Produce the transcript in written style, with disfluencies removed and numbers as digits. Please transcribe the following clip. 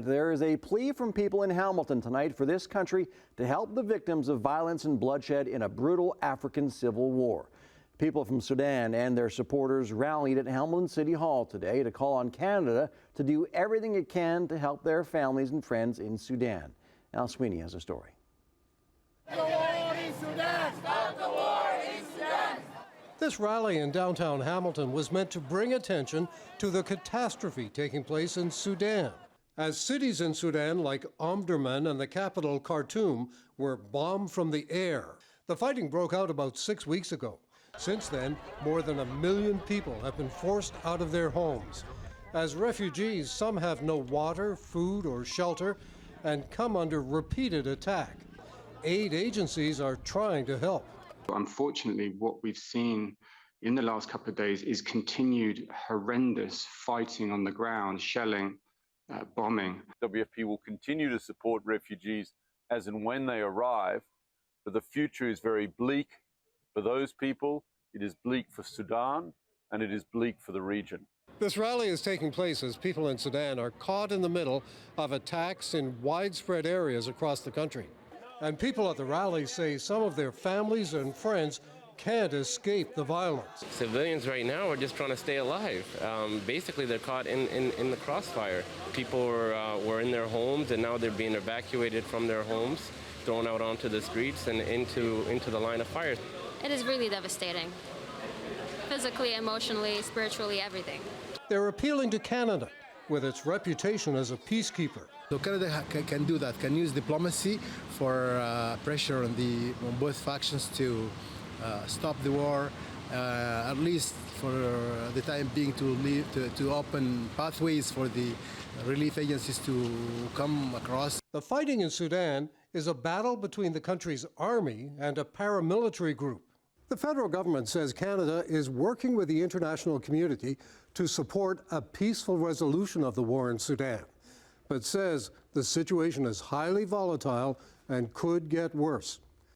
there is a plea from people in Hamilton tonight for this country to help the victims of violence and bloodshed in a brutal African civil war. People from Sudan and their supporters rallied at Hamilton City Hall today to call on Canada to do everything it can to help their families and friends in Sudan. Al Sweeney has a story. Stop the war in Sudan! Stop the war in Sudan! This rally in downtown Hamilton was meant to bring attention to the catastrophe taking place in Sudan, as cities in Sudan like Omdurman and the capital Khartoum were bombed from the air. The fighting broke out about 6 weeks ago. Since then, more than 1 million people have been forced out of their homes. As refugees, some have no water, food, or shelter and come under repeated attack. Aid agencies are trying to help. Unfortunately, what we've seen in the last couple of days is continued horrendous fighting on the ground, shelling, bombing. WFP will continue to support refugees as and when they arrive, but the future is very bleak for those people. It is bleak for Sudan, and it is bleak for the region. This rally is taking place as people in Sudan are caught in the middle of attacks in widespread areas across the country. And people at the rally say some of their families and friends can't escape the violence. Civilians right now are just trying to stay alive. Basically, they're caught in the crossfire. People were in their homes, and now they're being evacuated from their homes, thrown out onto the streets and into the line of fire. It is really devastating. Physically, emotionally, spiritually, everything. They're appealing to Canada, with its reputation as a peacekeeper. So Canada can do that, can use diplomacy for pressure on both factions to stop the war, at least for the time being, to open pathways for the relief agencies to come across. The fighting in Sudan is a battle between the country's army and a paramilitary group. The federal government says Canada is working with the international community to support a peaceful resolution of the war in Sudan, but says the situation is highly volatile and could get worse.